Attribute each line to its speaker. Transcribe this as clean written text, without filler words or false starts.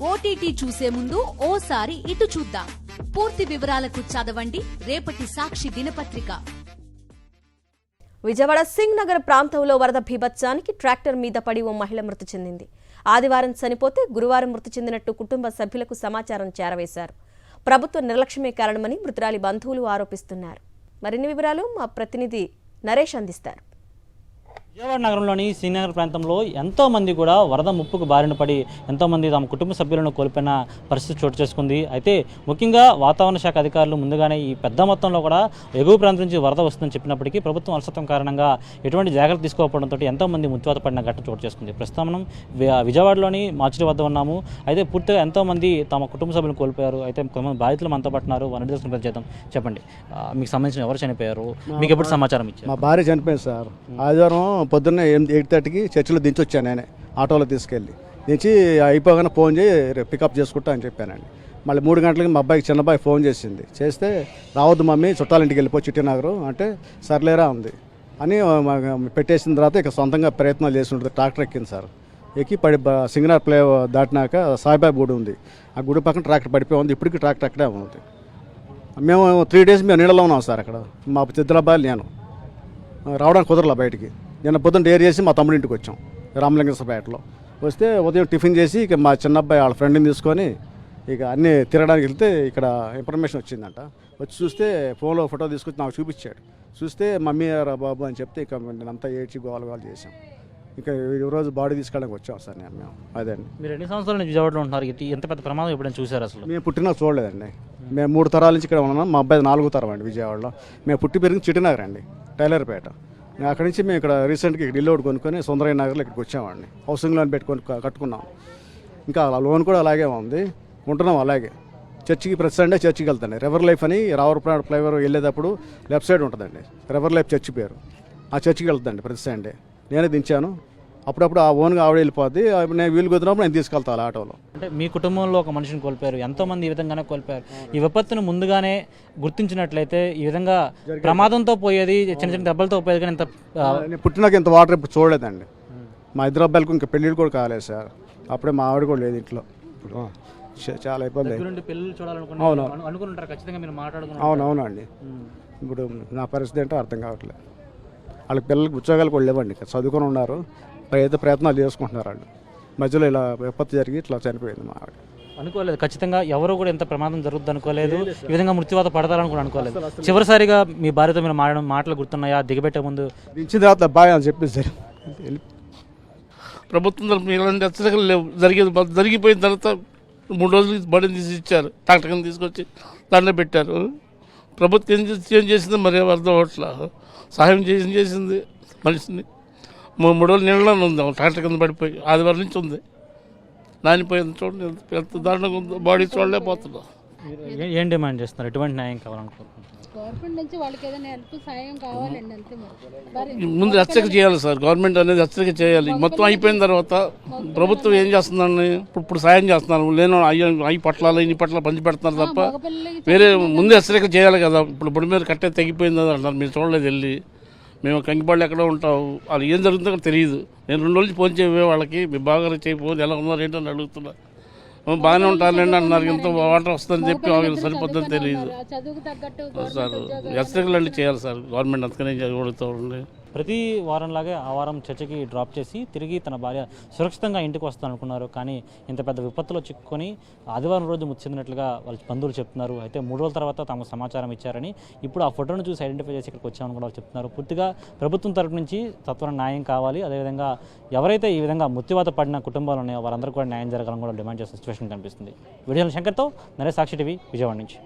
Speaker 1: OTT చూసే ముందు ఓసారి ఇటు చూద్దాం. పూర్తి వివరాలకు చదవండి రేపటి సాక్షి దినపత్రిక.
Speaker 2: విజయవాడ సింగ్ నగర్ ప్రాంతంలో వరద బీభత్సానికి ట్రాక్టర్ మీద పడి ఓ మహిళ మృతి చెందింది. ఆదివారం చనిపోతే గురువారం మృతి చెందినట్టు కుటుంబ సభ్యులకు సమాచారం చేరవేశారు. ప్రభుత్వ నిర్లక్ష్యమే కారణమని మృతురాలి బంధువులు ఆరోపిస్తున్నారు. మరిన్ని వివరాలు మా ప్రతినిధి నరేష్ అందిస్తారు.
Speaker 3: విజయవాడ నగరంలోని శ్రీనగర్ ప్రాంతంలో ఎంతోమంది కూడా వరద ముప్పుకు బారిన పడి ఎంతోమంది తమ కుటుంబ సభ్యులను కోల్పోయిన పరిస్థితి చోటు చేసుకుంది. అయితే ముఖ్యంగా వాతావరణ శాఖ అధికారులు ముందుగానే ఈ పెద్ద మొత్తంలో కూడా ఎగువ ప్రాంతం నుంచి వరద వస్తుందని చెప్పినప్పటికీ ప్రభుత్వం అలసత్వం కారణంగా ఎటువంటి జాగ్రత్త తీసుకోకపోవడంతో ఎంతోమంది మృత్యువాత పడిన ఘటన చోటు చేసుకుంది. ప్రస్తుతం మనం విజయవాడలోని మార్చురి వద్ద ఉన్నాము. అయితే పూర్తిగా ఎంతోమంది తమ కుటుంబ సభ్యులను కోల్పోయారు. అయితే కొంతమంది బాధితులు మనతో పడుతున్నారు. వారిని తెలుసుకుని చేద్దాం. చెప్పండి, మీకు సంబంధించిన ఎవరు చనిపోయారు, మీకు ఎప్పుడు సమాచారం ఇచ్చారు?
Speaker 4: మా భార్య చనిపోయింది సార్. ఆదివారం పొద్దున్నే 8:30కి చర్చిలో దించొచ్చాను. నేనే ఆటోలో తీసుకెళ్ళి దించి అయిపోగానే ఫోన్ చేయి పికప్ చేసుకుంటా అని చెప్పానండి. మళ్ళీ 3 గంటలకి మా అబ్బాయికి చిన్నబ్బాయి ఫోన్ చేస్తే రావద్దు మమ్మీ చుట్టాలింటికి వెళ్ళిపో చిట్టినగరు అంటే సర్లేరా ఉంది అని పెట్టేసిన తర్వాత ఇక సొంతంగా ప్రయత్నాలు చేసి ఉంటుంది. ట్రాక్టర్ ఎక్కింది సార్. ఎక్కి సింగనార్ ప్లే దాటినాక సాయిబాబా గుడి ఉంది. ఆ గుడి పక్కన ట్రాక్టర్ పడిపోయి ఉంది. ఇప్పటికీ ట్రాక్టర్ అక్కడే ఉంది. మేము 3 డేస్ మేము నీళ్ళలో ఉన్నాం సార్. అక్కడ మా చిత్రాబాయిలు నేను రావడానికి కుదరలా బయటికి. నిన్న పొద్దున్న డేర్ చేసి మా తమ్ముడి ఇంటికి వచ్చాం రామలింగేశ్వరపేటలో. వస్తే ఉదయం టిఫిన్ చేసి ఇక మా చిన్నబ్బాయి వాళ్ళ ఫ్రెండ్ని తీసుకొని ఇక అన్నీ తిరగడానికి వెళ్తే ఇక్కడ ఇన్ఫర్మేషన్ వచ్చిందంట. వచ్చి చూస్తే ఫోన్లో ఫోటో తీసుకొచ్చి నాకు చూపించాడు. చూస్తే మమ్మీ రా బాబు అని చెప్తే ఇక నేనంతా ఏడ్చి గోలు చేసాం. ఇక ఈరోజు బాడీ తీసుకెళ్ళడానికి వచ్చాం సార్. మేము అదే అండి.
Speaker 3: మీరు ఎన్ని సంవత్సరాల నుంచి విజయవాడలో ఉంటున్నారు? ఎంత పెద్ద ప్రమాదం ఎప్పుడైనా చూసారు? అసలు
Speaker 4: మేము పుట్టినా చూడలేదండి. మేము 3 తరాల నుంచి ఇక్కడ ఉన్నాం. మా అబ్బాయి 4వ తరం అండి విజయవాడలో. మేము పుట్టి పెరిగింది చిట్టినగర్ అండి, టైలర్పేట. అక్కడి నుంచి మేము ఇక్కడ రీసెంట్గా ఇల్లు ఒకటి కొనుక్కొని సుందరయ్య నగర్లో ఇక్కడికి వచ్చామండి. హౌసింగ్ లోన్ పెట్టుకొని కట్టుకున్నాం. ఇంకా లోన్ కూడా అలాగే ఉంది, ఉంటున్నాం అలాగే. చర్చికి ప్రతి సండే చర్చికి వెళ్తాండి. రివర్ లైఫ్ అని రావులపాడు ఫ్లైఓవర్ వెళ్ళేటప్పుడు లెఫ్ట్ సైడ్ ఉంటుందండి రివర్ లైఫ్ చర్చి పేరు. ఆ చర్చికి వెళ్తాండి ప్రతి సండే. నేనే దించాను. అప్పుడప్పుడు ఆ ఓన్గా ఆవిడ వెళ్ళిపోద్ది. నేను వీలు కుదిరినప్పుడు నేను తీసుకెళ్తాను ఆటోలో.
Speaker 3: అంటే మీ కుటుంబంలో ఒక మనిషిని కోల్పోయారు, ఎంతోమంది ఈ విధంగానే కోల్పోయారు. ఈ విపత్తును ముందుగానే గుర్తించినట్లయితే ఈ విధంగా ప్రమాదంతో పోయేది, చిన్న చిన్న దెబ్బలతో పోయేది. కానీ ఇంత
Speaker 4: నేను పుట్టినాక ఇంత వాటర్ ఇప్పుడు చూడలేదండి. మా ఇద్దరు అబ్బాయిలకు ఇంకా పెళ్ళిళ్ళు కూడా కాలేదు సార్. అప్పుడే మా ఆవిడ కూడా లేదు ఇంట్లో. చాలా ఇబ్బంది.
Speaker 3: పెళ్ళిళ్ళు చూడాలనుకుంటారు ఖచ్చితంగా మీరు మాట్లాడుకున్నారు.
Speaker 4: అవునవునండి. ఇప్పుడు నా పరిస్థితి ఏంటో అర్థం కావట్లేదు. వాళ్ళకి పిల్లలకి ఉద్యోగాలు కూడా లేవండి. చదువుకొని ఉన్నారు, అయితే ప్రయత్నాలు చేసుకుంటున్నారు. వాళ్ళు మధ్యలో ఇలా విపత్తు జరిగి ఇట్లా చనిపోయింది. మా ఆవిడ
Speaker 3: అనుకోలేదు. ఖచ్చితంగా ఎవరు కూడా ఎంత ప్రమాదం జరుగుతుంది అనుకోలేదు. ఈ విధంగా మృత్యువాత పడతారని కూడా అనుకోలేదు. చివరిసారిగా మీ భార్యతో మీరు మాటలు గుర్తున్నాయా? దిగబెట్టే ముందు
Speaker 4: దించిన తర్వాత బాయ్ అని చెప్పేసి సార్.
Speaker 5: ప్రభుత్వం తరఫున ఇలాంటి హెచ్చరికలు లేవు. జరిగిపోయిన తర్వాత 3 రోజులు బడిని తీసి ఇచ్చారు. ట్రాక్టర్ని తీసుకొచ్చి దాంట్లో పెట్టారు. ప్రభుత్వం ఏం చేసిందో మరి అర్థం అవట్లా. సహాయం చేసింది మనిషిని. 3 రోజులు నీళ్ళలో ఉంది. ట్రాక్టర్ కింద పడిపోయి ఆదివారం నుంచి ఉంది. నానిపోయింది. చూడండి ఎంత దారుణంగా ఉందో. బాడీ చూడలేకపోతున్నా.
Speaker 3: ఏం డిమాండ్ చేస్తున్నారు? ఎటువంటి న్యాయం కావాలనుకుంటున్నారు?
Speaker 6: గవర్నమెంట్ నుంచి వాళ్ళకి ఏదైనా హెల్ప్ సాయం కావాలండి. అంతే
Speaker 5: ముందు హెచ్చరిక చేయాలి సార్. గవర్నమెంట్ అనేది హెచ్చరిక చేయాలి. మొత్తం అయిపోయిన తర్వాత ప్రభుత్వం ఏం చేస్తుందని ఇప్పుడు సాయం చేస్తున్నారు. లేని అవి పట్లాలు ఇన్ని పట్లాలు పంచి పెడుతున్నారు తప్ప వేరే ముందు హెచ్చరిక చేయాలి కదా. ఇప్పుడు బుడి మీద కట్టే తెగిపోయింది అంటారు. మీరు చూడలేదు వెళ్ళి. మేము కంకిపాళ్ళు ఎక్కడో ఉంటాం. వాళ్ళు ఏం జరుగుతుందో తెలియదు. నేను 2 రోజులు ఫోన్ చేయవే వాళ్ళకి. మీ బాగా చేయకపోతే ఎలా ఉన్నారు ఏంటని అడుగుతున్నా. బాగానే ఉంటారులేండి అన్నారు. ఇంత వాటర్ వస్తుందని చెప్పి వాళ్ళు సరిపోద్దని తెలియదు సార్. హెచ్చరికలు అంటే చేయాలి సార్ గవర్నమెంట్. అందుకనే అడుగుతూ ఉండే.
Speaker 3: ప్రతి వారంలాగే ఆ వారం చర్చకి డ్రాప్ చేసి తిరిగి తన భార్య సురక్షితంగా ఇంటికి వస్తాననుకున్నారు. కానీ ఇంత పెద్ద విపత్తులో చిక్కుకొని ఆదివారం రోజు మృతి చెందినట్లుగా వాళ్ళ బంధువులు చెప్తున్నారు. అయితే 3 రోజుల తర్వాత తమకు సమాచారం ఇచ్చారని, ఇప్పుడు ఆ ఫోటోను చూసి ఐడెంటిఫై చేసి ఇక్కడికి వచ్చామని కూడా చెప్తున్నారు. పూర్తిగా ప్రభుత్వం తరపు నుంచి సత్వర న్యాయం కావాలి. అదేవిధంగా ఎవరైతే ఈ విధంగా మృత్యువాత పడిన కుటుంబాలు ఉన్నాయో వారందరూ కూడా న్యాయం జరగాలని కూడా డిమాండ్ చేసే సిచ్యువేషన్ కనిపిస్తుంది. వీడియో శంకర్తో నరేష్, సాక్షి టీవీ, విజయవాడ నుంచి.